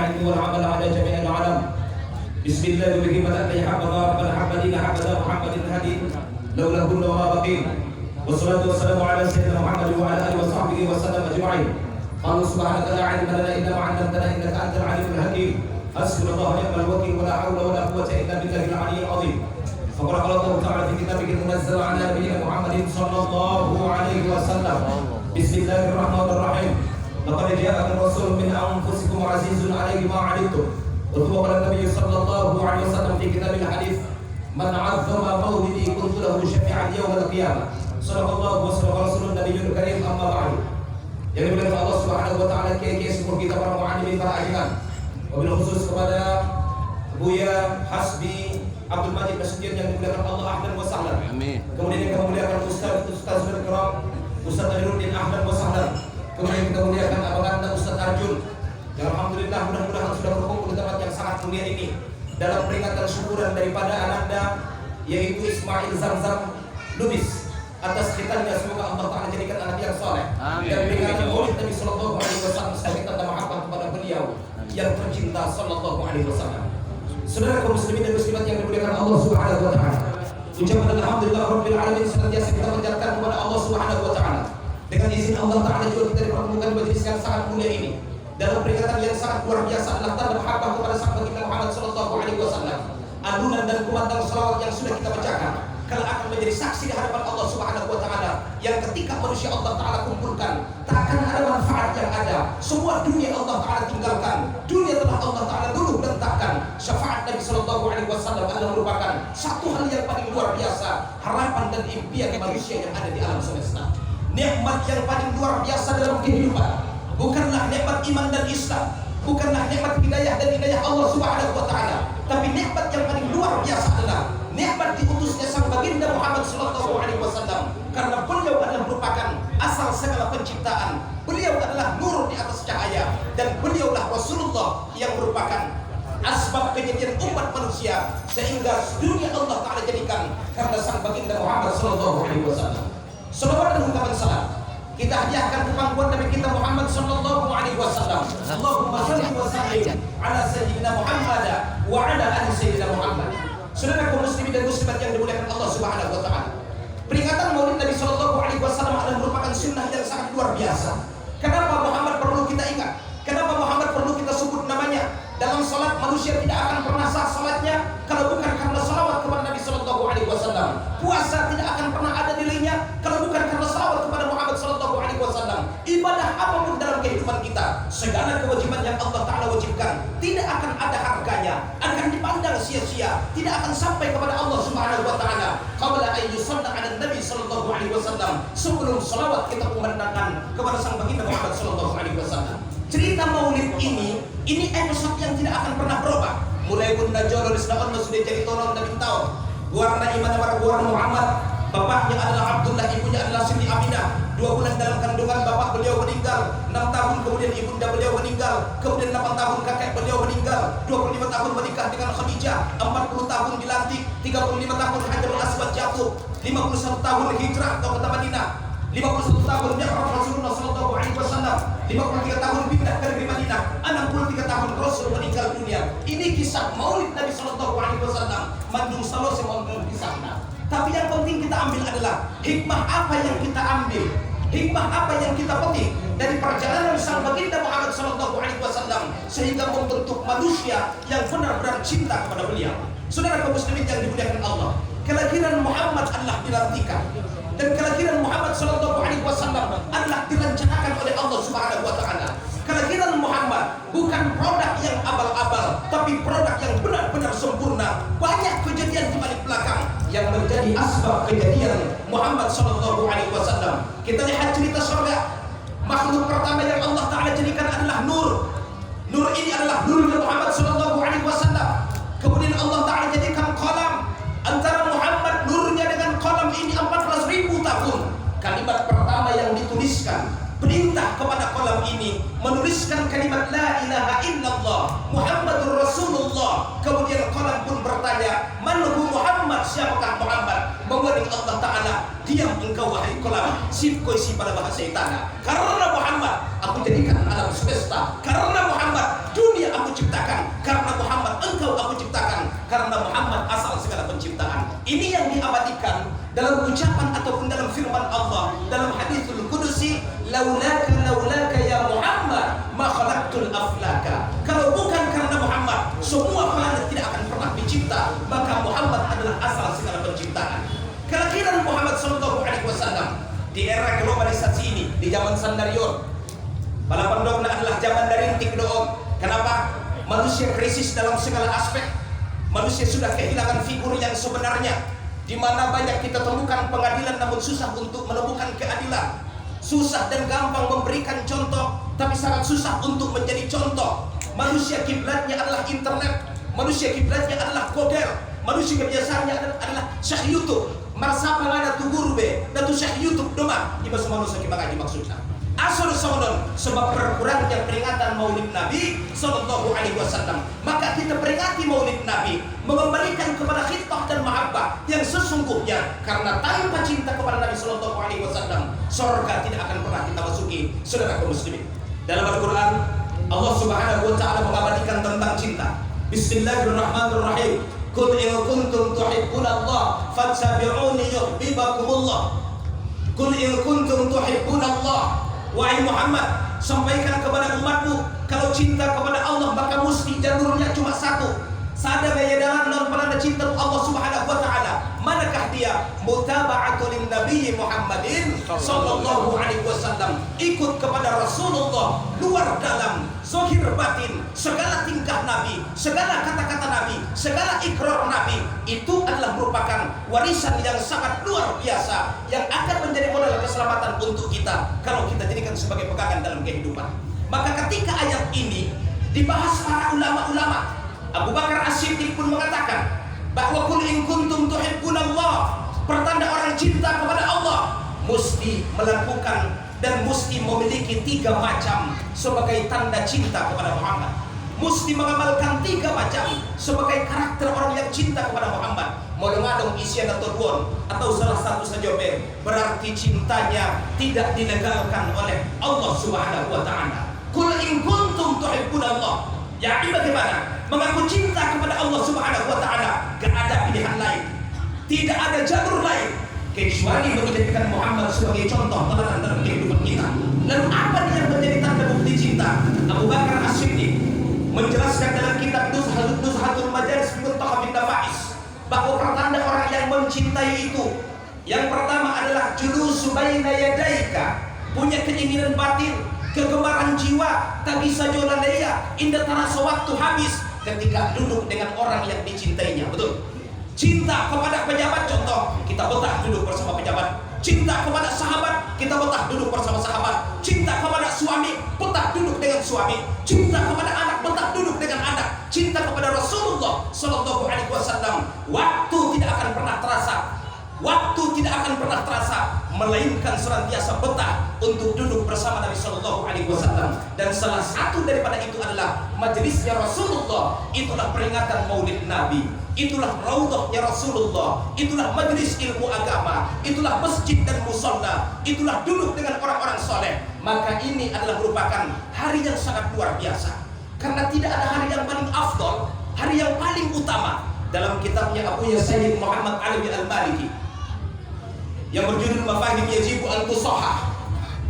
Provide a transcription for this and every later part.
العلم والعمل على جميع العالم. بسم الله به بدأت يحبذا ربنا حبذنا حبذا محمد الهادي لولا كل ما بقي. والصلاة والسلام على سيدنا محمد وعلى آله وصحبه وسلم أجمعين. قالوا سبحانك لا علم لنا إلا ما علمتنا إنك أنت العليم الحكيم. حسبنا الله ونعم الوكيل ولا حول ولا قوة إلا بالله العلي العظيم. فقال الله تعالى في كتابه المنزل على نبينا محمد صلى الله عليه وسلم. بسم الله الرحمن الرحيم. لقد جاءكم رسول من أنفسكم عزيز عليه ما عنتم. وقال النبي صلى الله عليه وسلم في كتاب الحديث: من عظم مولدي كنت له شفيعا يوم القيامة. صدق الله وصدق رسول النبي الكريم. أما بعد. Yang dimuliakan Allah Subhanahu wa taala, kiai-kiai sepuh kita, para muallimin, para ajiman. Wabil khusus kepada Buya Hasbi Abdul Majid Nasution yang dimuliakan Allah, ahlan wa sahlan. Amin. Kemudian kita muliakan Ustaz Kiram, Ustaz Aliruddin, ahlan wa sahlan. Kemudian kita muliakan abang anda Ustaz Arjun. Yang alhamdulillah mudah-mudahan sudah berkumpul di tempat yang sangat mulia ini dalam peringatan syukuran daripada ananda yaitu Ismail Zamzam Lubis. Atas khitannya semoga Allah Ta'ala jadikan anak yang soleh. Dan peringatan maulid Nabi Sallallahu Alaihi Wasallam sebagai tanda mahabbah kepada beliau yang tercinta Sallallahu Alaihi Wasallam. Saudara kaum muslimin dan muslimat yang dimuliakan Allah Subhanahu Wa Ta'ala, ucapan alhamdulillah Rabbil Alamin senantiasa kita panjatkan kepada Allah Subhanahu Wa Ta'ala. Dengan izin Allah Ta'ala juga kita dipertemukan majelis yang sangat mulia ini dalam peringatan yang sangat luar biasa adalah tanda mahabbah kepada sang baginda Muhammad Sallallahu Alaihi Wasallam. Alunan dan kumandang salawat yang sudah kita bacakan kalau akan menjadi saksi di hadapan Allah Subhanahu wa taala yang ketika manusia Allah taala kumpulkan tak akan ada manfaat yang ada. Semua dunia Allah taala tinggalkan. Dunia telah Allah taala dulu letakkan. Syafaat Nabi sallallahu alaihi wasallam adalah merupakan satu hal yang paling luar biasa, harapan dan impian manusia yang ada di alam semesta. Nikmat yang paling luar biasa dalam kehidupan bukanlah nikmat iman dan Islam, bukanlah nikmat hidayah dan hidayah Allah Subhanahu wa taala, tapi nikmat yang paling luar biasa adalah nikmat diutusnya sang baginda Muhammad sallallahu alaihi wasallam, karena beliau adalah merupakan asal segala penciptaan. Beliau adalah nur di atas cahaya dan beliaulah Rasulullah yang merupakan asbab kejadian umat manusia sehingga dunia Allah taala jadikan karena sang baginda Muhammad sallallahu alaihi wasallam. Selawat dan ungkapan salam kita hadiahkan ke pangkuan Nabi kita Muhammad sallallahu alaihi wasallam. Allahumma shalli wa sallim ala sayyidina Muhammad wa ala ali sayyidina Muhammad. Saudara kaum muslimin dan muslimat yang dimuliakan Allah Subhanahu wa taala, peringatan Maulid Nabi sallallahu alaihi wasallam adalah merupakan sunnah yang sangat luar biasa. Kenapa Muhammad perlu kita ingat? Kenapa Muhammad perlu kita sebut namanya? Dalam salat manusia tidak akan pernah sah salatnya kalau bukan karena salawat kepada Nabi sallallahu alaihi wasallam. Puasa tidak akan pernah ada nilainya kalau bukan karena salawat kepada Muhammad sallallahu alaihi wasallam. Ibadah apapun dalam kehidupan kita, segala kewajiban yang Allah taala wajibkan tidak akan ada harganya, akan dipandang sia-sia, tidak akan sampai kepada Allah Subhanahu wa taala. Qabla an yusalla 'ala Nabi sallallahu alaihi wasallam, sebelum salawat kita kumandangkan kepada sang baginda Muhammad sallallahu alaihi wasallam. Cerita Maulid ini episode yang tidak akan pernah berubah. Mulai Bunda Jolo Rizna Ono sudah jadi tolong Nabi tahun. Warna iman warna Muhammad, bapaknya adalah Abdullah, ibunya adalah Siti Aminah. 2 bulan dalam kandungan bapak beliau meninggal, 6 tahun kemudian ibunda beliau meninggal, kemudian 8 tahun kakek beliau meninggal, 25 tahun menikah dengan Khadijah, 40 tahun dilantik, 35 tahun Hajarul Aswad jatuh, 51 tahun hijrah ke kota Madinah, 51 tahun Mi'raj Rasulullah sallallahu alaihi wasallam, 53 tahun pindah ke negeri Madinah, 63 tahun Rasul meninggal dunia. Ini kisah Maulid Nabi sallallahu alaihi wasallam. Mandung salose mondong di sana. Tapi yang penting kita ambil adalah hikmah apa yang kita ambil, hikmah apa yang kita petik dari perjalanan sang baginda Muhammad sallallahu alaihi wasallam sehingga membentuk manusia yang benar-benar cinta kepada beliau. Saudara kaum muslimin yang dimuliakan Allah, kelahiran Muhammad adalah dilantikan dan kelahiran Muhammad sallallahu alaihi wasallam adalah direncanakan oleh Allah Subhanahu wa taala. Kelahiran Muhammad bukan produk yang abal-abal, tapi produk yang benar-benar sempurna. Banyak kejadian di balik belakang yang menjadi asbab kejadian Muhammad sallallahu alaihi wasallam. Kita lihat cerita surga. Makhluk pertama yang Allah taala jadikan adalah nur. Nur ini adalah nurnya Muhammad sallallahu alaihi wasallam. Kemudian Allah taala jadikan qalam. Antara Muhammad nurnya dengan qalam ini 14.000 tahun. Kalimat pertama yang dituliskan, perintah kepada qalam ini menuliskan kalimat la ilaha illallah Muhammadur Rasulullah. Kemudian qalam pun bertanya, man hu Muhammad, siapakah Muhammad? Mewaring Allah taala, diam engkau wahai qalam, sipkoi si pada bahasa tanah. Karena Muhammad aku jadikan alam semesta, karena Muhammad dunia aku dalam ucapan ataupun dalam firman Allah dalam haditsul qudusi, laulaka ya Muhammad ma khalaqtul aflaka. Kalau bukan karena Muhammad, semua planet tidak akan pernah dicipta. Maka Muhammad adalah asal segala penciptaan. Kelahiran Muhammad sallallahu alaihi wasallam di era globalisasi ini, di zaman sandarion, palapandokna adalah zaman dari rintik doon. Kenapa? Manusia krisis dalam segala aspek. Manusia sudah kehilangan figur yang sebenarnya, di mana banyak kita temukan pengadilan namun susah untuk menemukan keadilan. Susah dan gampang memberikan contoh, tapi sangat susah untuk menjadi contoh. Manusia kiblatnya adalah internet, manusia kiblatnya adalah Google, manusia kebiasaannya adalah Syekh YouTube. Marsapa ngada tu guru be, datu Syekh YouTube doma, iba semua nusa kibaga maksudnya. Asal saudara, sebab berkurangnya peringatan Maulid Nabi sallallahu alaihi wasallam, maka kita peringati Maulid Nabi, mengembalikan kepada khitbah dan mahabbah yang sesungguhnya. Karena tanpa cinta kepada Nabi sallallahu alaihi wasallam, surga tidak akan pernah kita masuki, saudara kaum muslimin. Dalam Al-Qur'an, Allah Subhanahu wa taala mengabadikan tentang cinta. Bismillahirrahmanirrahim. Qul in kuntum tuhibbunallah fattabi'uni yuhibbukumullah. Qul in kuntum tuhibbunallah. Wahai Muhammad, sampaikan kepada umatmu, kalau cinta kepada Allah maka mesti jalurnya cuma satu. Sada bayadan non pernah cinta Allah Subhanahu wa taala. Manakah dia? Mutaba'atul Nabi Muhammadin sallallahu alaihi wasallam. Ikut kepada Rasulullah luar dalam, zahir batin, segala tingkah Nabi, segala kata-kata Nabi, segala ikrar Nabi. Itu adalah merupakan warisan yang sangat luar biasa yang akan menjadi modal keselamatan untuk kita kalau kita jadikan sebagai pegangan dalam kehidupan. Maka ketika ayat ini dibahas para ulama-ulama, Abu Bakar As-Siddiq pun mengatakan bahwa qul in kuntum tuhibbunallah, pertanda orang cinta kepada Allah mesti melakukan dan mesti memiliki 3 macam sebagai tanda cinta kepada Muhammad. Mesti mengamalkan 3 macam sebagai karakter orang yang cinta kepada Muhammad. Modong-adong isian atau duon atau salah satu saja berarti cintanya tidak dilegalkan oleh Allah Subhanahu wa taala. Qul in kuntum tuhibbunallah. Jadi bagaimana? Mengaku cinta kepada Allah Subhanahu wa taala, gak ada pilihan lain. Tidak ada jalur lain kecuali menjadikan Muhammad sebagai contoh teladan dalam kehidupan kita. Lalu apa yang menjadi tanda bukti cinta? Abu Bakar As-Siddiq menjelaskan dalam kitab Nuzhatul Majalis fi Muntakhab Nafais bahwa pertanda orang yang mencintai itu, yang pertama adalah julusu baina yadaika, punya keinginan batin, kegemaran jiwa, tak bisa jolalaya, indah terasa waktu habis ketika duduk dengan orang yang dicintainya. Betul. Cinta kepada pejabat, contoh, kita betah duduk bersama pejabat. Cinta kepada sahabat, kita betah duduk bersama sahabat. Cinta kepada suami, betah duduk dengan suami. Cinta kepada anak, betah duduk dengan anak. Cinta kepada Rasulullah sallallahu alaihi wasallam, waktu tidak akan pernah terasa. Waktu tidak akan pernah terasa, melainkan senantiasa betah untuk duduk bersama Nabi Sallallahu Alaihi Wasallam. Dan salah satu daripada itu adalah majelisnya Rasulullah. Itulah peringatan Maulid Nabi, itulah raudhahnya Rasulullah, itulah majelis ilmu agama, itulah masjid dan musalla, itulah duduk dengan orang-orang soleh. Maka ini adalah merupakan hari yang sangat luar biasa, karena tidak ada hari yang paling afdol, hari yang paling utama. Dalam kitabnya Abuya Sayyid Muhammad Ali Al-Maliki yang berjudul Mafahim Yajibu Al-Tusahah,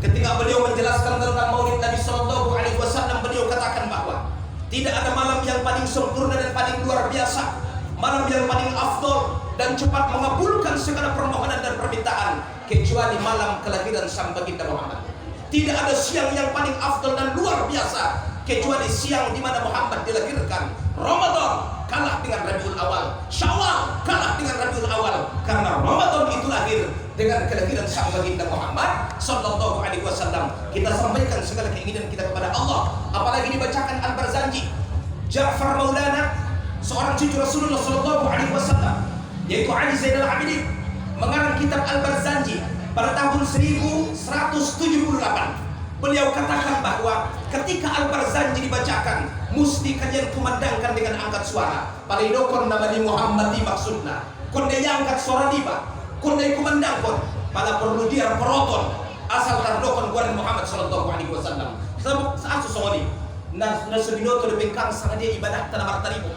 ketika beliau menjelaskan tentang Maulid Nabi Sallallahu Alaihi Wasallam, beliau katakan bahwa tidak ada malam yang paling sempurna dan paling luar biasa, malam yang paling afdol dan cepat mengabulkan segala permohonan dan permintaan kecuali malam kelahiran sang baginda Muhammad. Tidak ada siang yang paling afdol dan luar biasa kecuali siang di mana Muhammad dilahirkan. Ramadan kalah dengan Rabiul Awal, Syawal kalah dengan Rabiul Awal, karena Ramadan itu lahir dengan kelahiran sang baginda Muhammad sallallahu alaihi wasallam. Kita sampaikan segala keinginan kita kepada Allah, apalagi dibacakan Al-Barzanji, Ja'far Maulana, seorang cucu Rasulullah sallallahu alaihi wasallam, yaitu Ali Zainal Abidin, mengarang kitab Al-Barzanji pada tahun 1178. Beliau katakan bahwa ketika Al-Barzanji dibacakan, mesti kalian kumandangkan dengan angkat suara. Palidokon namanya Muhammad maksudna. Konde angkat suara diba, konde kumandangkon. Pada perlu dia peroton asal tardokon guaran Muhammad sallallahu alaihi wasallam. Sebab saat sesoni nasu binoto de bengkang sangat dia ibadah tanah martaribo.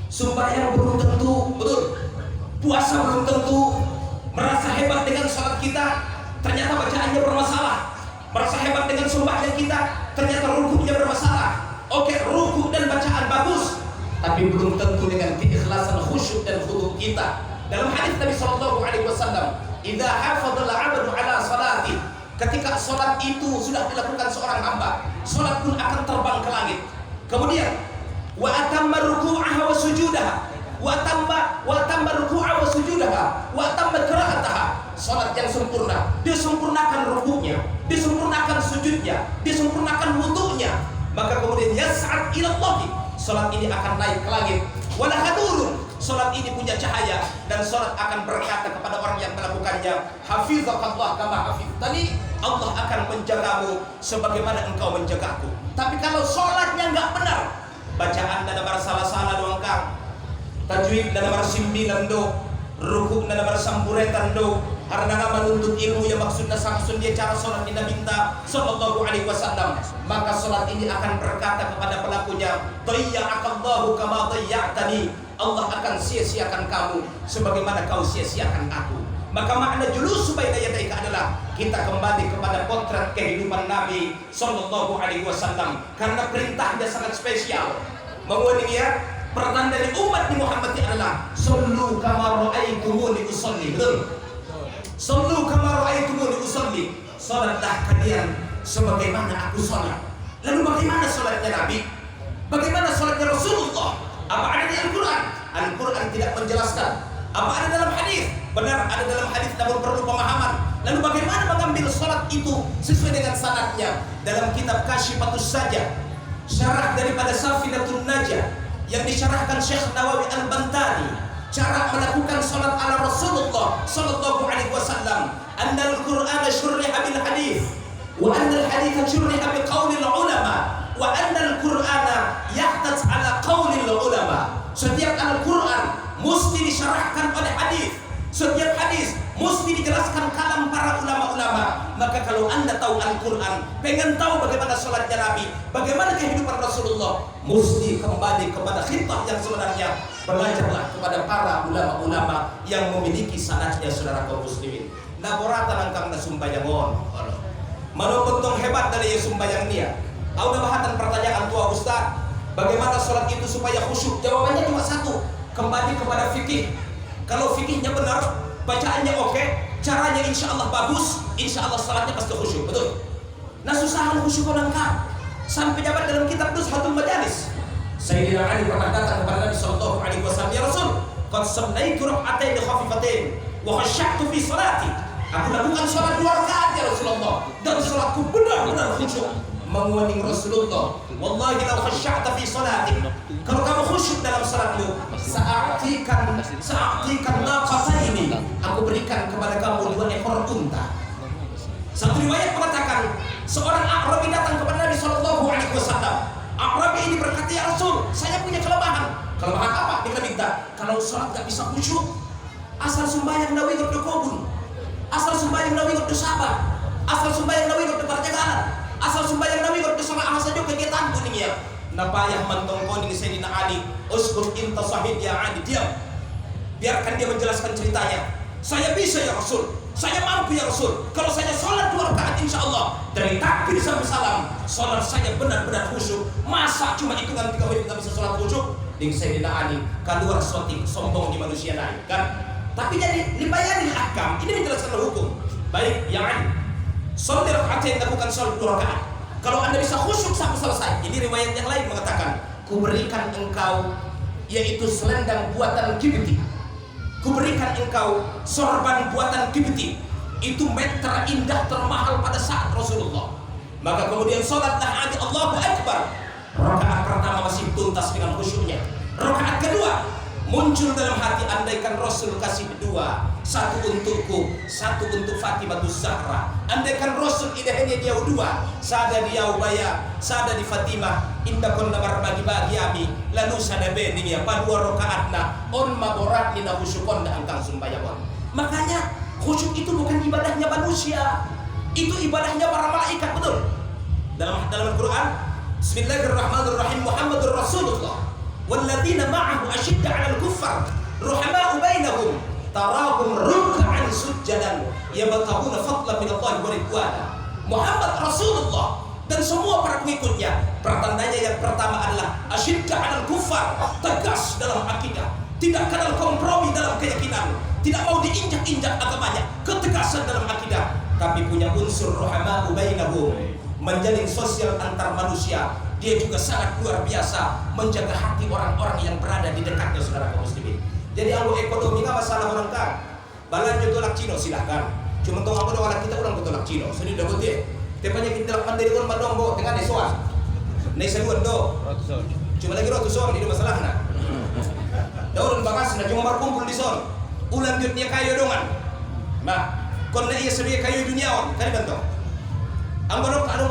Sembahyang belum tentu, betul. Puasa belum tentu, Merasa hebat dengan sholat kita, ternyata bacaannya bermasalah. Merasa hebat dengan sembahyang kita, ternyata rukuknya bermasalah. Oke, rukuk dan bacaan bagus, tapi belum tentu dengan keikhlasan, khusyuk dan khudu kita. Dalam hadis Nabi Shallallahu Alaihi Wasallam, "Idza hafadhal 'abdu 'ala salati", ketika sholat itu sudah dilakukan seorang hamba, sholat pun akan terbang ke langit. Kemudian, wa atamma ruku'aha wa sujudaha, wa tamma ruku'aha wa sujudaha, wa tamma qira'ataha. Sholat yang sempurna, disempurnakan rukuknya, disempurnakan sujudnya, disempurnakan wudunya. Maka kemudian yas'ad ila Allah, sholat ini akan naik ke langit. Wala hadurun, sholat ini punya cahaya, dan sholat akan berkata kepada orang yang melakukannya, hafizakallah kama hafiztani, Allah akan menjagamu sebagaimana engkau menjagaku. Tapi kalau sholatnya nggak benar, bacaan dan bar salah-salah doang kang, tajwid dan bar simbilan do, rukuk dan bar samburetan do, karena menuntut ilmu yang maksudnya samsun dia cara sholat kita minta Sallallahu Alaihi Wasallam, maka sholat ini akan berkata kepada pelakunya, dayya'akallahu kama dayya'tani, Allah akan sia-siakan kamu sebagaimana kau sia-siakan aku. Maka makna julus baina yadaika adalah kita kembali kepada potret kehidupan Nabi Sallallahu Alaihi Wasallam, karena perintahnya sangat spesial. Mengulangi ya, pertanda dari umat di Muhammad adalah sallu kama ra'aitumuni usolli. Sallu kama ra'aitumuni usolli. Salatlah kalian sebagaimana aku salat. Lalu bagaimana salatnya Nabi? Bagaimana salatnya Rasulullah? Apa ada di Al-Quran? Al-Quran tidak menjelaskan. Apa ada dalam hadis? Benar, ada dalam hadis, namun perlu pemahaman. Lalu bagaimana mengambil salat itu sesuai dengan sanadnya? Dalam kitab Kashifatus Sajah, syarah daripada Safinatun Najah yang disyarahkan Syekh Nawawi Al-Bantani, cara melakukan salat ala Rasulullah Sallallahu Alaihi Wasallam. Annal Qur'ana syurriha bil hadis, wa annal haditha syurriha bi qaulil ulama, wa annal Qur'ana yahtaj ala qaulil ulama. Setiap Al-Quran mesti disyarahkan oleh hadis. Setiap hadis mesti dijelaskan kalam para ulama-ulama. Maka kalau anda tahu Al-Quran, pengen tahu bagaimana sholatnya Nabi, bagaimana kehidupan Rasulullah, mesti kembali kepada khitah yang sebenarnya. Belajarlah kepada para ulama-ulama yang memiliki sanadnya, saudara kaum muslimin. Laboratan angkang na sumbayangon. Mana bentuk hebat dari sumbayang dia. Ada bahasan pertanyaan tua Ustaz, bagaimana sholat itu supaya khusyuk? Jawabannya cuma satu, kembali kepada fikih. Kalau fikihnya benar, bacaannya oke, caranya insya Allah bagus, insya Allah sholatnya pasti khusyuk, betul? Nah susahan khusyuk lengkap. Sampai jabat dalam kitab Nuzhatul Majalis, Sayyidina Ali pernah datang kepada Nabi Sallallahu Alaihi Wasallam, ya Rasul, qad sallaitu rak'atayn khafifatain wa khasya'tu fi salati. Aku lakukan sholat 2 rakaat ya Rasulullah, dan sholatku benar-benar khusyuk. Menguning Rasulullah, wallahi law khasya'ta fi salatik, kalau kamu khusyuk dalam salatmu, sa'atikan naqataini, aku berikan kepada kamu 2 ekor unta. Satu riwayat mengatakan, seorang A'rabi datang kepada Nabi Sallallahu Alaihi Wasallam. A'rabi ini berkata, ya Rasul, saya punya kelemahan. Kelemahan apa? Dia minta, kalau salat gak bisa khusyuk, asal sembahyang nawi gak kobun, asal sembahyang nawi gak sabar, asal sembahyang nawi gak perjalanan, asal sembahyang nabi waktu sama ahasa juga kegiatan kuning ya. Napayah mantong koning Sayyidina Ali, uskut inta sahid ya Ali, diam. Biarkan dia menjelaskan ceritanya. Saya bisa ya Rasul, saya mampu ya Rasul. Kalau saya sholat 2 rakaat insya Allah, dari takbir sampai salam, sholat saya benar-benar khusyuk. Masa cuma hitungan 3 menit kita bisa sholat khusyuk? Dengan Sayyidina Ali, keluar sotik, sombong di manusia naik kan? Tapi jadi dibayarin ahkam, ini menjelaskan hukum. Baik, ya Ali, sholat rakaatain, lakukan sholat 2 rakaat. Kalau anda bisa khusyuk sampai selesai. Ini riwayat yang lain mengatakan, kuberikan engkau yaitu selendang buatan Kibti, kuberikan engkau sorban buatan Kibti. Itu meter indah termahal pada saat Rasulullah. Maka kemudian sholatlah Ali, Allahu Akbar. Rakaat pertama masih tuntas dengan khusyuknya. Rakaat kedua muncul dalam hati, andaikan Rasul kasih 2, 1 untukku, 1 untuk Fatimatus Zahra. Andaikan Rasul idahnya dia 2, sada dia ubaya, sada di Fatimah, indakon namar bagi-bagi ami, lalu sada bedingnya, pada 2 rakaatna, on maborat nina khusyukon da angkang sumbayawon. Makanya khusyuk itu bukan ibadahnya manusia, itu ibadahnya para malaikat, betul? Dalam Al-Quran, Bismillahirrahmanirrahim, Muhammadur Rasulullah walladzina ma'ahu asyidda 'alal kuffar ruhama'u bainahum tarahum ruk'an sujjadan yabtaghuna fadlan min Allah wa ridwana. Muhammad Rasulullah dan semua para pengikutnya, pertandanya yang pertama adalah asyidda 'alal kuffar, tegas dalam akidah, tidak kenal kompromi dalam keyakinan, tidak mau diinjak-injak agamanya, ketegasan dalam akidah, tapi punya unsur rohama'u bainahum, menjalin sosial antar manusia. Dia juga sangat luar biasa menjaga hati orang-orang yang berada di dekatnya, saudara kaum muslimin. Jadi anggo ekonomi nggak masalah orang kan. Balanja tolak Cino silahkan. Cuma tong anggo orang kita orang tolak Cino. Sini dapat dia. Tepanya kita lakukan dari orang Madombo dengan desoan. Nei saluan do. Cuma lagi rotuson itu masalahnya. Daun bakas na cuma berkumpul di son. Ulang jutnya kayu dongan. Nah, kon na iya sebagai kayu duniawan kan bantu. Anggonok kalau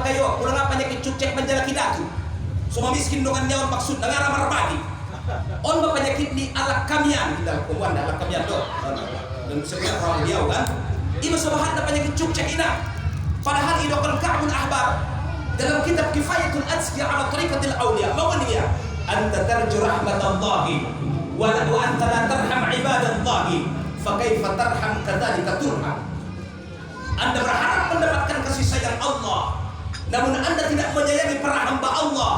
kayo, ulang apa nya kicuk menjala kidatu. Semua miskin dongan nyawan maksud nangara marbadi. On ba penyakit ni alak kamian kita kumpulan alak kamian do. Dan sebenarnya orang dia kan. Ibu sabahat na penyakit cuk ina. Padahal idokal Ka'bul Ahbar dalam kitab Kifayatul Azkiya ala Tariqatil Awliya mawaniya anta tarju rahmatallahi wa anta la tarham ibadallahi fa kaifa tarham kadzalika turham. Anda berharap mendapatkan kasih sayang Allah, namun Anda tidak menyayangi para hamba Allah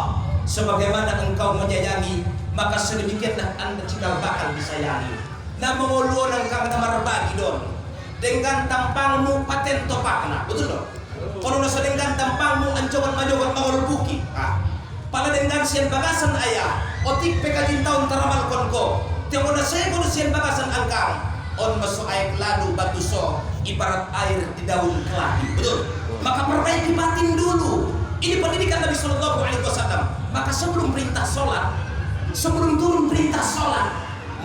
sebagaimana engkau menyayangi, maka sedemikianlah Anda cikal bakal disayangi. Nah menguluan engkau marbagi don dengan tampangmu paten topakna, betul dong? Kalau nasa dengan tampangmu ancogan majogan mangol buki, pada dengan sian bagasan ayah, otik pekajin tahun teramal konko, tiap saya kono sian bagasan angkang, on masuk air lalu batu so, ibarat air di daun keladi, betul? Maka perbaiki batin dulu. Ini pendidikan Nabi Sallallahu Alaihi Wasallam. Maka sebelum perintah sholat, sebelum turun perintah sholat,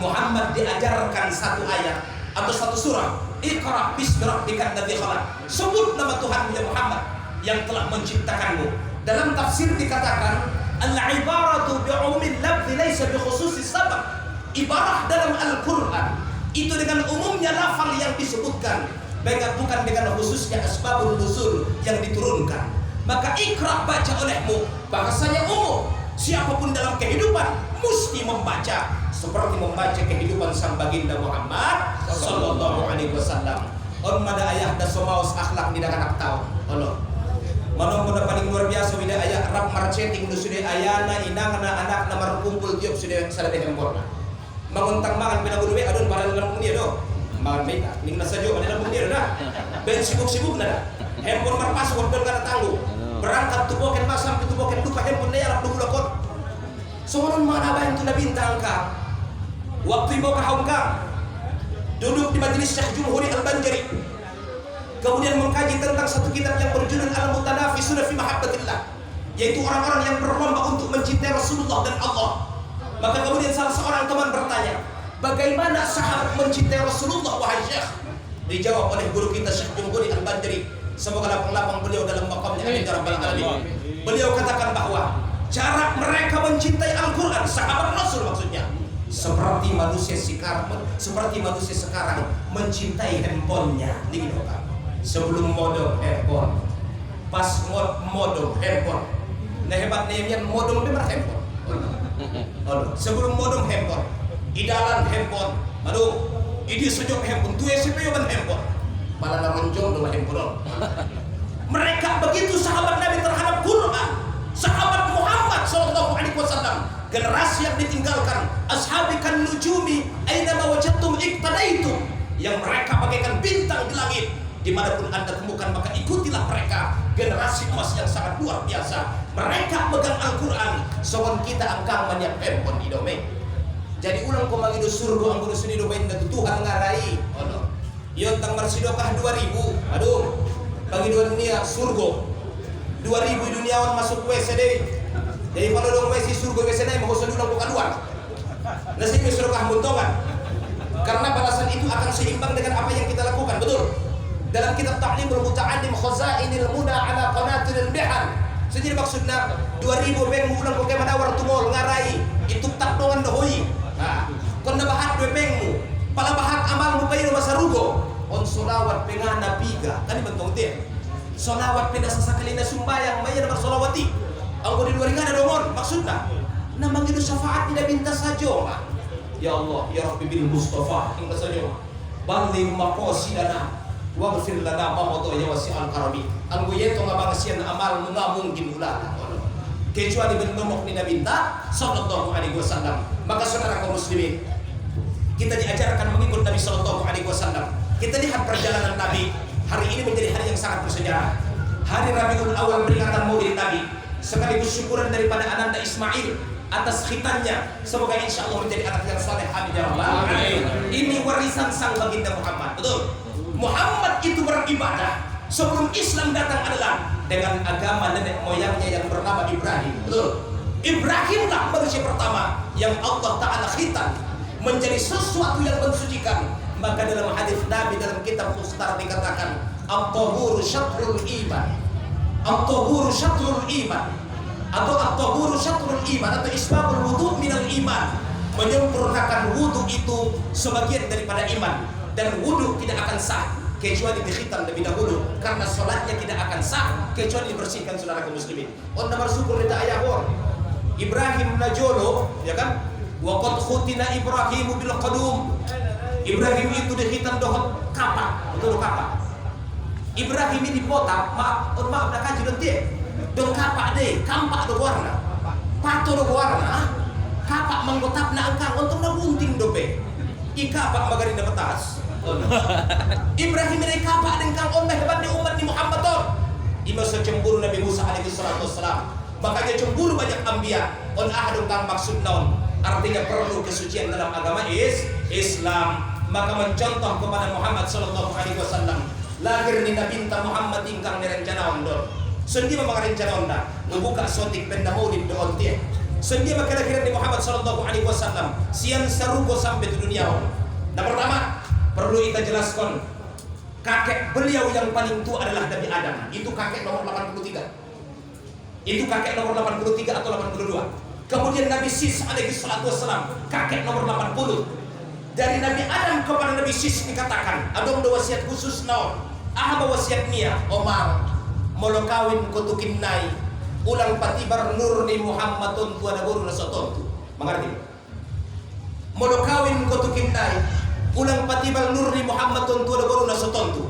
Muhammad diajarkan satu ayat atau satu surah. Iqra bismi rabbikal ladzi khalaq. Sebut nama Tuhanmu ya Muhammad yang telah menciptakanmu. Dalam tafsir dikatakan al-ibaratu bi'umumil lafzi laysa bi khususis sabab. Ibarah dalam Al-Qur'an itu dengan umumnya lafal yang disebutkan, bukan dengan khususnya asbabun nuzul yang diturunkan. Maka Iqra baca olehmu, bahasanya umum. Siapapun dalam kehidupan mesti membaca, seperti membaca kehidupan sang baginda Muhammad Sallallahu Alaihi Wasallam. On mada ayah da somaos akhlak di anak tahu. Allah. Manong muna paling luar biasa wida ayah rap marketing nu sudah ayana inang anak nomor kumpul tiap sudah sada dehempor. Manguntang mangan pinanggudu we adon para dalam dia do. Mangan beta ning nasajo pada dalam dia dah. Ben sibuk-sibuk na. Handphone marpas waktu kana tangguh. Berangkat tuboken masam tuboken lupa handphone na yarap dulu lakon. Soalnya mana apa yang tu Nabi tangkap? Waktu ibu kahongkang duduk di majelis Syekh Jumhuri Al-Banjari, kemudian mengkaji tentang satu kitab yang berjudul Al-Mutanafisuna fi Mahabbatillah, yaitu orang-orang yang berlomba untuk mencintai Rasulullah dan Allah. Maka kemudian salah seorang teman bertanya, bagaimana sahabat mencintai Rasulullah wahai Syekh? Dijawab oleh guru kita Syekh Jumhuri Al-Banjari, semoga lapang-lapang beliau dalam makamnya amin ya rabbal alamin. Beliau katakan bahwa cara mereka mencintai Al-Quran, sahabat Rasul maksudnya, seperti manusia sekarang mencintai handphonenya. Ini kan sebelum modem handphone, pas modem handphone, nah hebatnya modem memang handphone. Sebelum modem handphone, idalan handphone, aduh, ini sejauh handphone, tuh CPU ban handphone, malah naronjong dengan handphone. Mereka begitu sahabat Nabi terhadap Quran, sahabat Muhammad Sallallahu Alaihi Wasallam, generasi yang ditinggalkan, ashabikan nujumi, aina wajadtum iqtadaitum, yang mereka bagaikan bintang di langit, dimanapun Anda temukan maka ikutilah mereka. Generasi emas yang sangat luar biasa. Mereka pegang Al-Quran, soal kita angkang banyak handphone di domain. Jadi ulang ko magido surga ang gusto ni domain na Tuhan ngarai. Ono. Yon tang marsidokah 2000. Aduh. Bagi dunia surga 2000 duniawan masuk WC deh. Jadi kalau dong WC surga WC naik mau ulang bukan luar. Nasi surga muntongan. Karena balasan itu akan seimbang dengan apa yang kita lakukan, betul? Dalam kitab Ta'limul Muta'allim Khazainil Muna ala Qanatiril Bihar. Jadi maksudnya 2000 beng ulang bagaimana wartu mall ngarai itu tak doan dohoi. Nah, kon nabahat 2 bengmu. Pala bahat amalmu payo masarugo. On solawat pengana piga. Tadi bentong dia. Solawat pindah sasakalina sumbayang maya na solawati. Ang di 2000 ada domon maksudnya. Namang itu syafaat tidak minta saja. Ya Allah, ya Rabbi bil Mustafa hingga saja balli maqasidana waghfir lana ma madha ya wasi'al karami. Anggo yeto ngabangsian amal nga mungkin ulah. Kecuali benomok ni Nabi sallallahu alaihi wasallam. Maka saudara kaum muslimin, kita diajarkan mengikut Nabi sallallahu alaihi wasallam. Kita lihat perjalanan Nabi. Hari ini menjadi hari yang sangat bersejarah. Hari Rabiul Awal peringatan Maulid Nabi, sekaligus syukuran daripada ananda Ismail atas khitannya. Semoga insya Allah menjadi anak yang saleh. Amin ya rabbal alamin. Ini warisan sang baginda Muhammad. Betul. Muhammad itu beribadah sebelum Islam datang adalah dengan agama nenek moyangnya yang bernama Ibrahim. Betul. Ibrahimlah manusia pertama yang Allah Ta'ala khitan menjadi sesuatu yang mensucikan. Maka dalam hadis Nabi dalam kitab Mustar dikatakan at-tahuru syatrul iman. At-tahuru syatrul iman. Atau at-tahuru syatrul iman atau isbabul wudu minal iman. Menyempurnakan wudu itu sebagian daripada iman. Dan wudu tidak akan sah kecuali dikhitan lebih dahulu, karena sholatnya tidak akan sah kecuali dibersihkan. Saudara kaum muslimin, on nomor syukur kita ayahor Ibrahim najolo, ya kan? Wa qad khutina Ibrahimu bil qadum. Ibrahim itu dikhitan dohot kapak, betul kapak. Ibrahim ini botak, maaf dah kaji nanti. Dong kapak deh, kampak do warna. Pato do warna, kapak manggotap na angkang untuk na bunting dope. Ikapak magarin na batas. Ibrahim ini kapak dengan kang omeh hebat di umat di Muhammad tor. Ima secemburu Nabi Musa alaihi salatu wassalam. Makanya cemburu banyak anbiya. On ahadun kang maksud naon? Artinya perlu kesucian dalam agama Islam. Maka mencontoh kepada Muhammad sallallahu alaihi wasallam. Lahir ni Nabi Muhammad ingkang nirencana ondor. Sendi mengarencana onda. Membuka sotik benda maulid do ontie. Sendi kelahiran di Muhammad sallallahu alaihi wasallam. Sian sarugo sampai di dunia. Nah, pertama perlu kita jelaskan, kakek beliau yang paling tua adalah Nabi Adam. Itu kakek nomor 83. Itu kakek nomor 83 atau 82. Kemudian Nabi Sis alaihi salatu wassalam, kakek nomor 80. Dari Nabi Adam kepada Nabi Sis dikatakan, adong do wasiat khusus naon? Aha wasiat nia, Omar, molo kawin kutukin nai, ulang patibar nur ni Muhammadun tuada guru nasotontu. Mengerti? Molo kawin kutukin nai, ulang patibal nurni Muhammadun tuada guru nasotontu.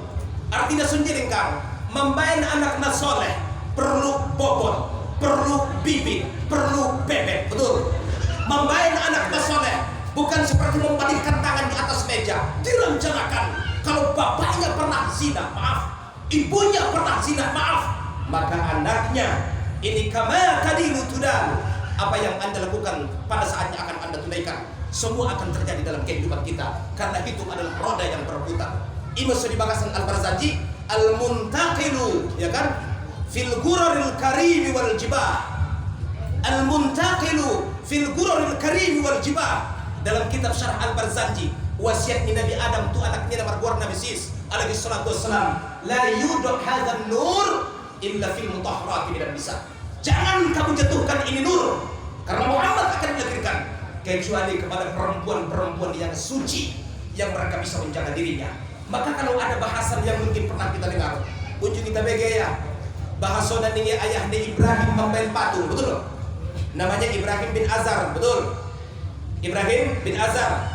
Artinya sendiri kang membain anak nasoleh perlu bobot, perlu bibit, perlu bebek. Betul. Membain anak nasoleh bukan seperti membalikkan tangan di atas meja. Direncanakan. Kalau bapaknya pernah zina, maaf, ibunya pernah zina, maaf, maka anaknya ini kama kadilu tudan. Apa yang Anda lakukan pada saatnya akan Anda tunaikan. Semua akan terjadi dalam kehidupan kita, karena itu adalah roda yang berputar. Imam Sudi Bagasan Al-Barzanji al-muntaqilu, ya kan, fil guraril karim wal jibah. Al-muntaqilu fil guraril karim wal jibah. Dalam kitab Syarah Al-Barzanji, wasiat Nabi Adam tu anaknya nomor gua Nabi Sis alaihi salatu wassalam, la yudok hadzal nur illa fil mutahharati minal nisa. Jangan kamu jatuhkan ini nur, karena Muhammad akan dilahirkan kecuali kepada perempuan-perempuan yang suci, yang mereka bisa menjaga dirinya. Maka kalau ada bahasan yang mungkin pernah kita dengar, ujung kita ya, bahasa dan ini ayah di Ibrahim membail patung, betul loh? Namanya Ibrahim bin Azar, betul? Ibrahim bin Azar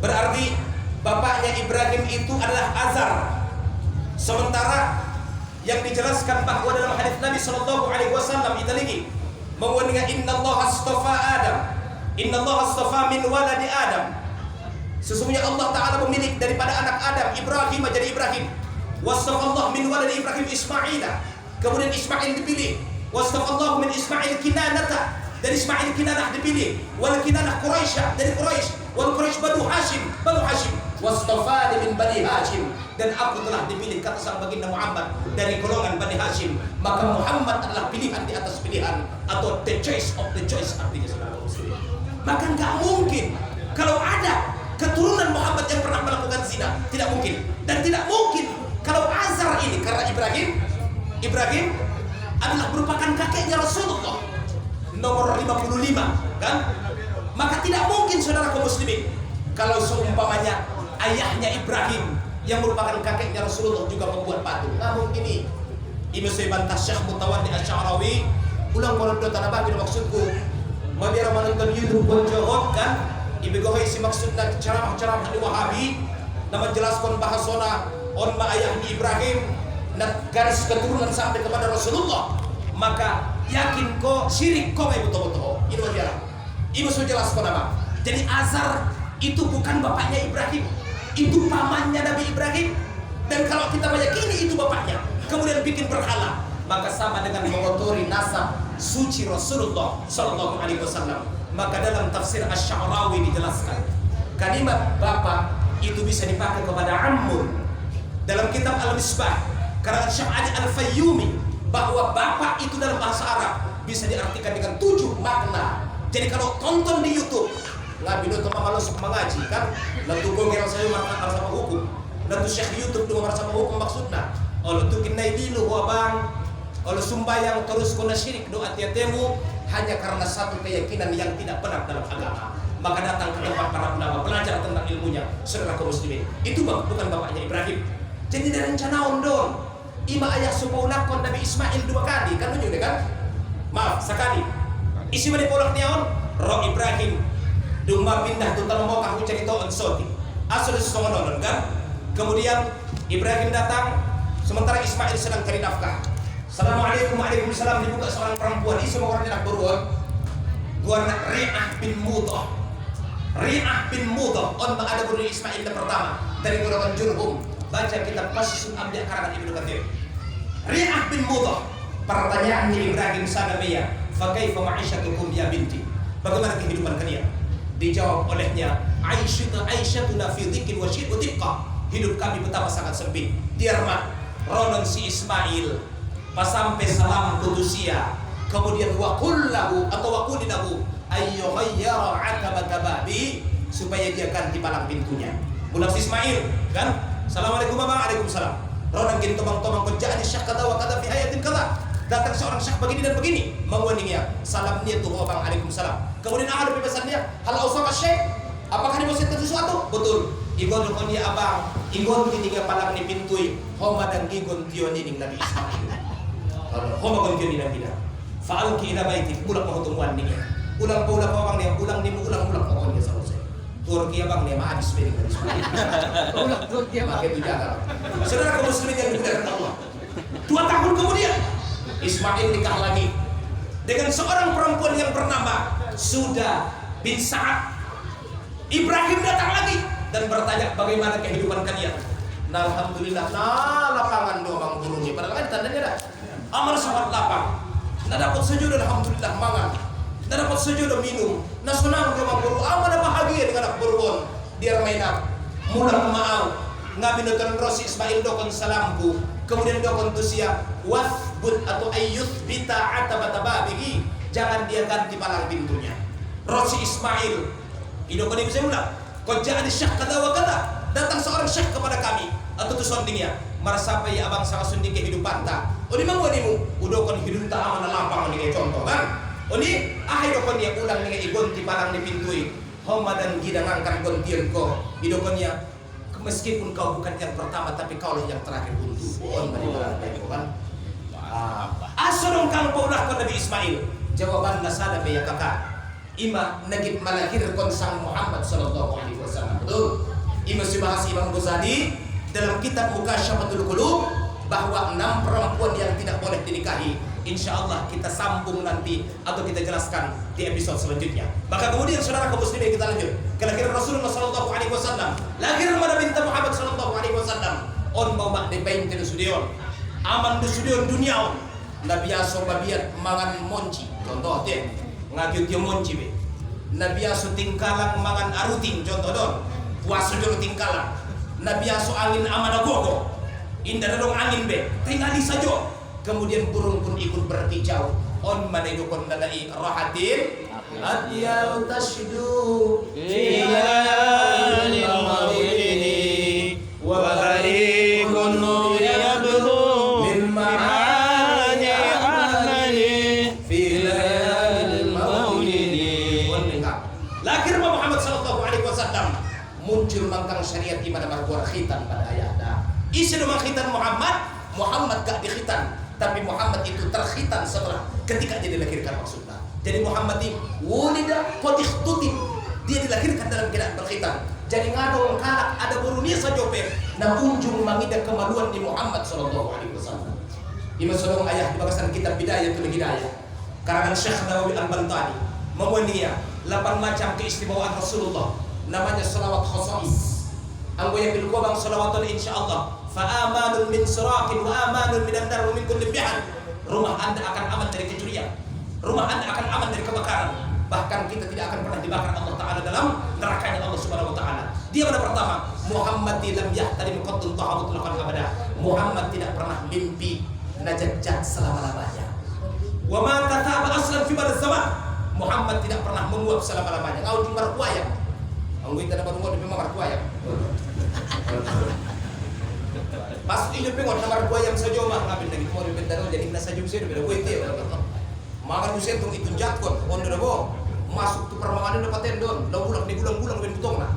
berarti bapaknya Ibrahim itu adalah Azar. Sementara yang dijelaskan bahwa dalam hadis Nabi sallallahu alaihi wasallam itu lagi mengenai innallaha astafa Adam. Innallaha astafa min waladi Adam. Sesungguhnya Allah Ta'ala memilih daripada anak Adam Ibrahim menjadi Ibrahim. Wastafallahu min waladi Ibrahim Ismaila. Kemudian Ismail dipilih. Wastafallahu min Ismail Kinanata. Dari Ismail Kinanah dipilih. Wal Kinanah Quraisy dari Quraisy. Wal Quraisy Banu Hashim. Banu Hashim. Wastafani min Bani Hashim. Dan aku telah dipilih kata sang baginda Muhammad dari golongan Bani Hashim. Maka Muhammad adalah pilihan di atas pilihan, atau the choice of the choice artinya saudara muslim. Maka nggak mungkin kalau ada keturunan Muhammad yang pernah melakukan zina, tidak mungkin. Dan tidak mungkin kalau Azar ini, karena Ibrahim adalah merupakan kakeknya Rasulullah nomor 55, kan? Maka tidak mungkin saudara kaum muslimin kalau seumpamanya ayahnya Ibrahim yang merupakan kakeknya Rasulullah juga membuat patung. Namun ini Imam Syaiban Tasyah Mutawaddi Asy'arawi ulang kalau tanah bagi maksudku. Mabiara menonton YouTube buat jawab kan, ibigohoy si maksudna ceramah-ceramah di Wahabi na menjelaskan bahasona on ma ayah di Ibrahim na garis keturunan sampai kepada Rasulullah, maka yakin ko syirik ko may betul-betul. Ini wajar. Ibu sudah jelaskan apa? Jadi Azar itu bukan bapaknya Ibrahim, itu pamannya Nabi Ibrahim. Dan kalau kita meyakini itu bapaknya, kemudian bikin berhala, maka sama dengan mengotori nasab suci Rasulullah Sallallahu Alaihi Wasallam. Maka dalam tafsir Asy-Sya'rawi dijelaskan, kalimat bapak itu bisa dipakai kepada ammun. Dalam kitab Al-Misbah karangan Syekh Ali Al-Fayyumi, bahwa bapak itu dalam bahasa Arab bisa diartikan dengan 7 makna. Jadi kalau tonton di YouTube, ngabi nonton mama masuk mengaji kan, lalu gongel saya marah sama hukum. Dan tu syekh YouTube tu marah sama hukum maksudnya. Kalau tu kinai dilu bang, kalau sumbayang terus kena syirik doa tiatemu hanya karena satu keyakinan yang tidak benar dalam agama. Maka datang ke tempat para ulama belajar tentang ilmunya, saudara kaum muslimin. Itu bukan bapaknya Ibrahim. Jadi dari rencana ondon, ima ayah supaulakon Nabi Ismail 2 kali kan tunjuk kan? Maaf sekali. Isi mana polak niaon? Roh Ibrahim dumma pindah tu tanah mau kahu cerita on soti. Asal setengah nonton kan? Kemudian Ibrahim datang, sementara Ismail sedang cari nafkah. Assalamualaikum, waalaikumsalam, dibuka seorang perempuan. Ini semua orang nak beruang. Gua nak Ri'ah bin Mudah. Ri'ah bin Mudah. On ada guru Ismail yang pertama dari golongan Jurhum. Baca kitab Qasasun Anbiya karangan Ibnu Katsir. Ri'ah bin Mudah. Pertanyaannya Ibrahim Sadamiyah, fa kaifa ma'isyatukum ya binti? Bagaimana kehidupan kalian? Dijawab olehnya, Aisyatuna fi dhikin wa syid wa diqqah. Hidup kami betapa sangat sempit. Diarmat ronon si Ismail pas sampai salam kudusia, kemudian wakullahu atau wakulinahu ayyuhayyara atabata babi, supaya dia ganti palang pintunya. Bulan si Ismail kan, assalamualaikum abang, waalaikumsalam. Ronon gini tomang-tomang kerjaan syekh kata wa kata fi hayatin kata. Datang seorang syekh begini dan begini, menguninginya salamnya tuh abang, waalaikumsalam. Kemudian ada pesannya, hal ausama syekh, apakah dimaksudkan sesuatu? Betul. Igon kon dia abang, igon ketiga palang ni pintui, homa dan gigon tioni ning Nabi Ismail. Homa kon tioni Nabi dah. Faal ki ila baiti, ulang mau tumuan ning. Ulang abang dia, ulang kon dia selesai. Turki abang dia mah habis beri Nabi Ismail. Ulang Turki abang itu jaga. Saudara kaum muslimin yang dimuliakan Allah. 2 tahun kemudian Ismail nikah lagi dengan seorang perempuan yang bernama Suda bin Sa'ad. Ibrahim datang lagi dan bertanya, bagaimana kehidupan kalian? Nah, alhamdulillah, nah lapangan doang bang burungnya. Padahal kan tandanya dah amal sangat lapang. Nah dapat sejuk alhamdulillah mangan. Nah dapat sejuk minum. Nah senang doang burung. Amal bahagia dengan anak burung. Dia mainan. Mudah mau. Ngabi nonton Rosi Ismail dokon salamku. Kemudian dokon tusia wasbut atau ayyuth bita atabata babihi. Jangan dia ganti palang pintunya. Rosi Ismail. Idokon ibu saya ulang. Kojaan syekh kata wa kata, datang seorang syekh kepada kami atau tu sondingnya merasa apa ya abang sangat sunding kehidupan tak. Oni mang wanimu udah kon hidup tak aman lapang ni contoh kan. Oni akhir kon dia ulang dengan igon di palang di pintui. Homa dan gida ngangkat gontian ko. Idokonnya meskipun kau bukan yang pertama tapi kau lah yang terakhir untuk. On bani baik kan. Asurung kang paulah kon Nabi Ismail. Jawaban nasada be ya kakak. Ima nagib malahirkan sang Muhammad sallallahu alaihi wasallam. Betul. Ima bahas Imam Ghazali dalam kitab Mukasyafatul Qulub bahwa 6 perempuan yang tidak boleh dinikahi. Insyaallah kita sambung nanti atau kita jelaskan di episode selanjutnya. Maka kemudian saudara kaum muslimin kita lanjut. Kelahiran Rasulullah sallallahu alaihi wasallam. Lahir mana binti Muhammad sallallahu alaihi wasallam. On mau mak de bain te studion. Aman de studion dunia. Nabi aso babiat mangan monci. Contoh teh ngagiut yo monci be. Nabi aso tingkalang mangan aruting contoh don. Puasa jolo tingkalang. Nabi aso angin amana gogo. Indah dong angin be. Tinggali saja. Kemudian burung pun ikut berkicau. On manedukon dalai rahatin. Adyal tashdu Filalil mawlidi Wa barikun nur yabdu Min ma'ani amali Filalil mawlidi. Lahir Muhammad sallallahu alaihi wasallam. Muncul mangkang syariat di mana marbuar khitan pada ayahnya. Isi rumah khitan Muhammad gak dikhitan, tapi Muhammad itu terkhitan setelah ketika dia dilahirkan maksudnya. Jadi Muhammad ini wulida qad ikhtutib, dia dilahirkan khitan. Jadi ngadong kalak ada buruni sajope na unjung mangida kemaluan di Muhammad sallallahu alaihi wasallam. Ima solong ayah di bagasan kitab Bidayatul Hidayah karangan Syekh Nawawi Al-Bantani memuania 8 macam keistimewaan Rasulullah, namanya salawat khosais. Anggo yang bilkobang salawatun insyaallah fa amanun min siraqin wa amanun minan nar wa min kulli bihan. Rumah Anda akan aman dari kecurian, rumah Anda akan aman dari kebakaran, bahkan kita tidak akan pernah dibakar Allah Ta'ala dalam nerakanya Allah Subhanahu Wa Ta'ala. Dia pada pertama, Muhammad lam yahtarim qaddun tahabut lakan abada. Muhammad tidak pernah mimpi najajat selama-lamanya. Wa ma tataba aslan fi bar zaman. Muhammad tidak pernah menguap selama-lamanya. Kau di markuaya. Anggo kita dapat menguap di markuaya. Pas ini pengon na markuaya saja mah ngapin lagi mo di daro jadi na saja bisa beda kuit ya. Makan usen tong itu jatkon ondo dabo. Masuk tu permanganan dapat tendon, ulang di bulang-bulang ben butong na.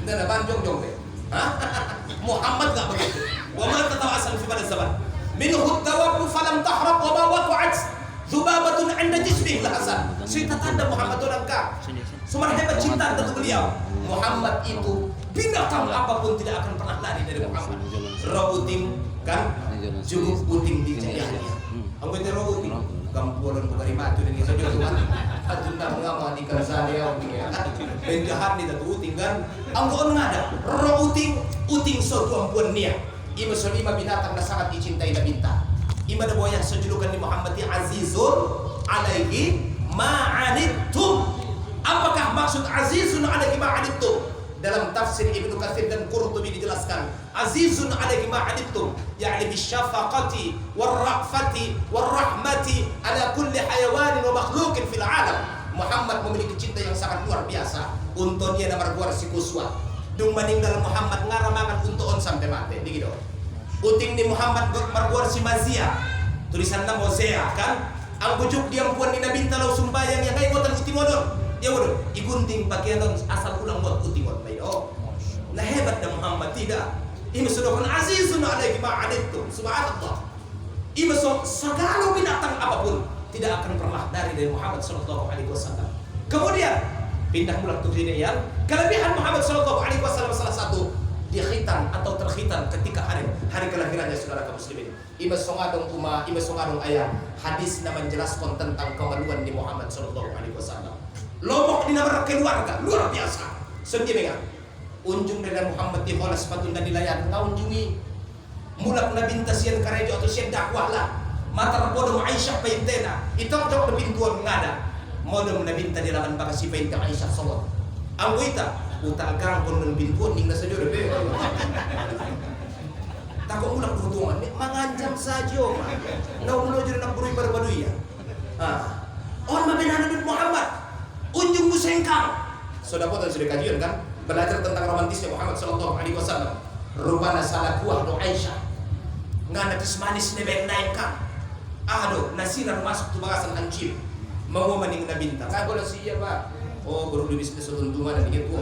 Nda na banjong-jong be. Muhammad enggak begitu. Wa ma tataba aslan fi bar zaman. Minhu dawabu falam tahrab wa ma waqa'at dhubabatun 'inda jismihi lahasan. Cerita tanda Muhammad orangka. Sumber hebat cinta untuk beliau. Muhammad itu binatang apapun tidak akan pernah lari dari Muhammad. Rawuting kan cukup puting di jayanya. Anggo itu rawuting gampuran bukan matu dan isa jo tuan. Atun na mga di karsaya ya. Penjahat ni tatuting kan. Anggo ngada rawuting uting so tuampuan niya. Ima solima binatang na sangat dicintai na binta. Ima na boyah sa julukan ni Muhammad azizun alaihi ma'anittum. Apakah maksud azizun alaihi ma'anittum? Dalam tafsir Ibnu Katsir dan Qurtubi dijelaskan, azizun alaihi ma'anittum yakni bisyafaqati warrafati warahmati ala kulli hayawanin wa makhluqin fil alam. Muhammad memiliki cinta yang sangat luar biasa. Untuk dia nomor 2 si kuswa. Dung meninggal Muhammad ngaramangan untuon sampai mati begitu. Uting ni Muhammad marbuar si Mazia. Tulisan na Mosea kan. Ang bujuk diam puan ni Nabi Talau Sumbayang yang ngay ngotan utingodon. Ya waduh, igunting pakaian asal ulang buat utingon. Oh. Nah hebat dah Muhammad tidak. Ima sudah kan azizun alaihi ma'anittum. Subhanallah. Ima segala binatang apapun tidak akan pernah dari Muhammad sallallahu alaihi wasallam. Kemudian pindah mulak ke dunia yang kelebihan Muhammad sallallahu alaihi wasallam salah satu dia khitan atau terkhitan ketika hari kelahirannya saudara kaum muslimin. Ima songadong ayat hadis na menjelaskan tentang kemaluan di Muhammad sallallahu alaihi wasallam. Lomok di nama keluarga luar biasa. Sendiri kan. Unjung dari Muhammad di holas patun dan dilayan ngaunjungi mulak na bintasian karejo atau sian dakwah lah. Matar bodong Aisyah paintena. Itong tok na pintuan ngada. Modom na binta di laman baka si paint ka Aisyah sawat. Ang wita utagang pun ng pintuan ning nasa jure be. Tako mulak dutungan mangancam saja mah. Naulo jure nak burui barbaduy ya. On mabinana dengan Muhammad. Unjung musengkang. Sudah potong sudah kajian kan? Belajar tentang romantisnya Muhammad sallallahu alaihi wasallam. Rupana salah kuah do Aisyah. Ngana kis manis nebek naik kan. Aduh, nasiran masuk tu bagasan ancip. Mau maning na bintang. Kago na siya ba? Oh, guru di bisnis untungan dan gitu.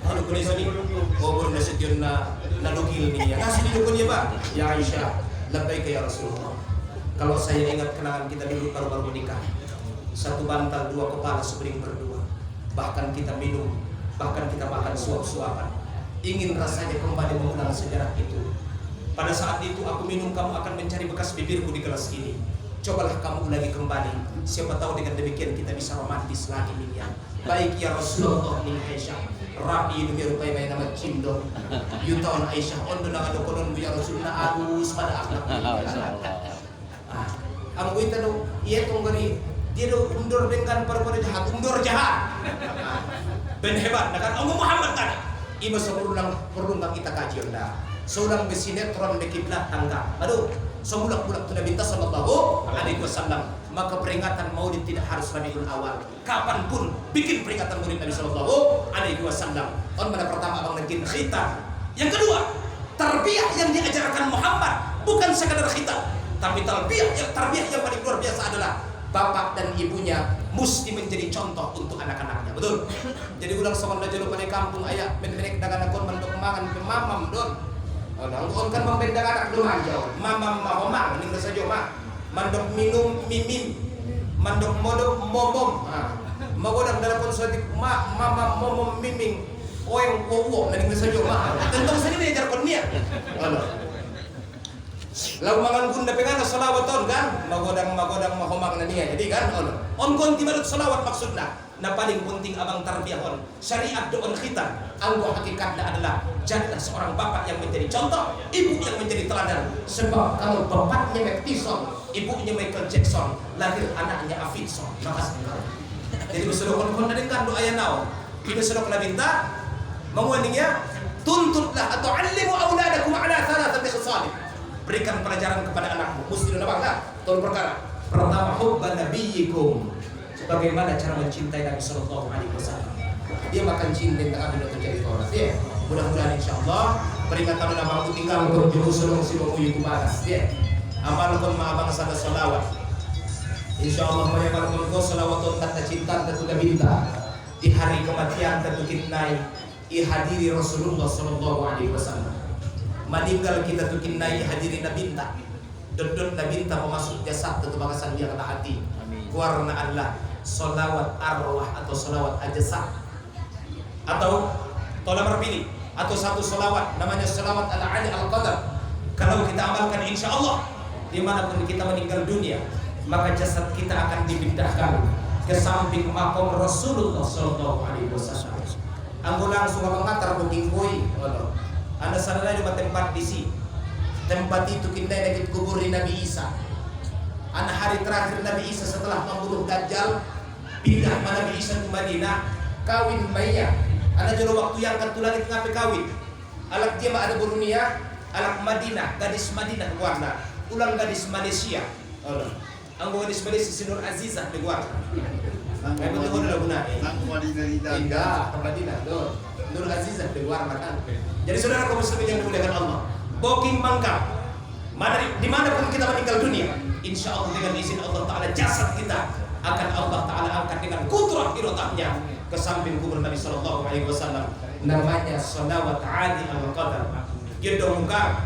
Ano ko ni sini? Oh, guru na siya na lugil niya. Kasi dito ko niya ba? Ya Aisyah, labay kay Rasulullah. Kalau saya ingat kenangan kita dulu baru-baru menikah. Satu bantal, 2 kepala sebering berdua. Bahkan kita minum, bahkan kita makan suap-suapan. Ingin rasanya kembali mengulang sejarah itu. Pada saat itu aku minum, kamu akan mencari bekas bibirku di gelas ini. Cobalah kamu ulangi kembali. Siapa tahu dengan demikian kita bisa romantis lagi nih ya. Baik ya Rasulullah ning Aisyah. Rabi ini rupay may nama cindo. Yuton Aisyah ondo na ano konon bu ya Rasulullah agus pada akhlak. Ang kuita do iya tong gari dia do undur dengan para jahat, undur jahat. Ben hebat kan Allah Muhammad kan. Ima semulang perundang kita kajian dah. Seorang bersinetron di kiblat tangga. Aduh, semulak-mulak tu Nabi sallallahu alaihi wasallam. Maka peringatan Maulid tidak harus Rabiul Awal. Kapanpun bikin peringatan Maulid Nabi sallallahu alaihi wasallam. On mana pertama abang bikin khitan. Yang kedua, tarbiyah yang diajarkan Muhammad bukan sekadar khitan, tapi tarbiyah yang paling luar biasa adalah bapak dan ibunya mesti menjadi contoh untuk anak-anaknya. Betul? Jadi ulang sama belajar pada kampung ayah menek dagan akon mandok mangan mamam don. Nangkon kan membeda anak dulu aja. Mamam mahomang ning saja mah. Mandok minum mimim. Mandok modok momom. magodang dalam konsultatif mama miming oeng owo na sa jo ma tentang sa ni jar kon niya ano law mangan gunda pengana salawaton kan magodang mahomang na niya jadi kan ano on konti manut salawat maksudna na paling penting abang tarbiyahon syariat doon khitan anggo hakikatnya adalah jadilah seorang bapak yang menjadi contoh, ibu yang menjadi teladan. Sebab kalau bapaknya Mike Tyson, ibunya Michael Jackson, lahir anaknya Avidson. Makasih. Jadi bersedekah kon dengan doa yang naon. Kita sedekah minta menguandingnya tuntutlah atau alimu auladakum ala thalathati khisal. Berikan pelajaran kepada anakmu. Mesti apa enggak? Tolong perkara. Pertama hubban nabiyyikum. Bagaimana cara mencintai Nabi sallallahu alaihi wasallam. Dia makan cinta tak ada terjadi orang. Ya. Mudah-mudahan insyaallah peringatan nama aku tinggal berjuru sulung si babu itu baras. Ya. Amalkan ma'abang sada salawat. Insyaallah menyampaikan kau salawatun kata cinta tentu binta. Di hari kematian tentu kitnai ihadiri Rasulullah sallallahu alaihi wasallam. Meninggal kita tu kitnai hadiri nabinta. Dodot nabinta memasuk jasad tentu bakasan dia kena hati. Warna Allah salawat arwah atau salawat ajasa atau tolong berpilih atau satu salawat namanya salawat ala Ali al-Qadar. Kalau kita amalkan insya Allah dimanapun kita meninggal dunia maka jasad kita akan dipindahkan ke samping makom Rasulullah sallallahu alaihi wasallam. Anggo langsung mengantar booking boy anda sadar di tempat di sini tempat itu kita nak kubur Nabi Isa. Anak hari terakhir Nabi Isa setelah membunuh Dajjal pindah Nabi Isa ke Madinah kawin Maya. Anak jero waktu yang akan tulang itu ngapain kawin. Alak dia ada Burunia, alak Madinah, gadis Madinah warna. Ulang gadis Malaysia. Anggo gadis Malaysia si Nur Azizah di warna. Kayak betul ada guna. Enggak, ke Madinah tuh. Nur Azizah di warna kan. Jadi saudara kaum muslimin yang dimuliakan Allah, booking mangkap. Di mana pun kita meninggal dunia, insya Allah dengan izin Allah Ta'ala jasad kita akan Allah Ta'ala angkat dengan kudrah iradahnya ke samping kubur Nabi Sallallahu Alaihi Wasallam. Namanya salawat Ali al-Qadar. Gendong muka.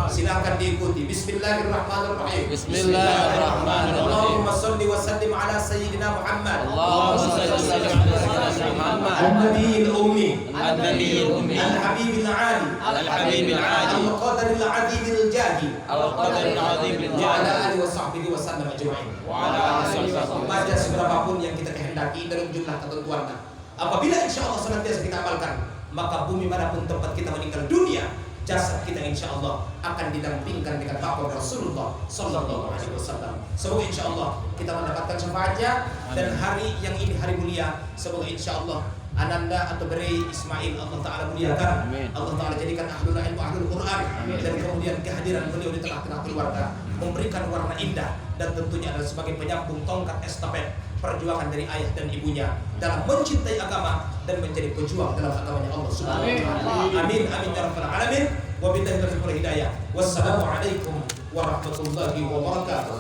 Silakan diikuti. Bismillahirrahmanirrahim. Bismillahirrahmanirrahim. Allahumma salli wa sallim ala sayyidina Muhammad. Allahumma salli wa sallim ala sayyidina Muhammad. An-Nabiyil Ummi. An-Nabiyil Ummi. Al-Habibil Ali. Al-Habibil Ali. Al-Qadaril Adidil Jahi. Al-Qadaril Adidil Wa ala Jahi. alihi wa sahbihi wa sallam ajma'in. Wa ala alihi wa sahbihi. Pada seberapapun yang kita kehendaki dalam jumlah ketentuannya. Apabila insya Allah senantiasa kita amalkan, maka bumi manapun tempat kita meninggal dunia, jasad kita insya Allah akan didampingkan dengan bapak Rasulullah Sallallahu Alaihi Wasallam. Semoga insya Allah kita mendapatkan syafaatnya dan hari yang ini hari mulia. Semoga insya Allah Ananda atau Beri Ismail Allah Ta'ala muliakan. Allah Ta'ala jadikan ahlul ilmu ahlul Quran dan kemudian kehadiran beliau di tengah-tengah keluarga memberikan warna indah dan tentunya adalah sebagai penyambung tongkat estafet perjuangan dari ayah dan ibunya dalam mencintai agama dan menjadi pejuang dalam agamanya Allah Subhanahu wa taala. Amin amin ya rabbal alamin. Wabillahi taufiq wal hidayah. Wassalamu alaikum warahmatullahi wabarakatuh.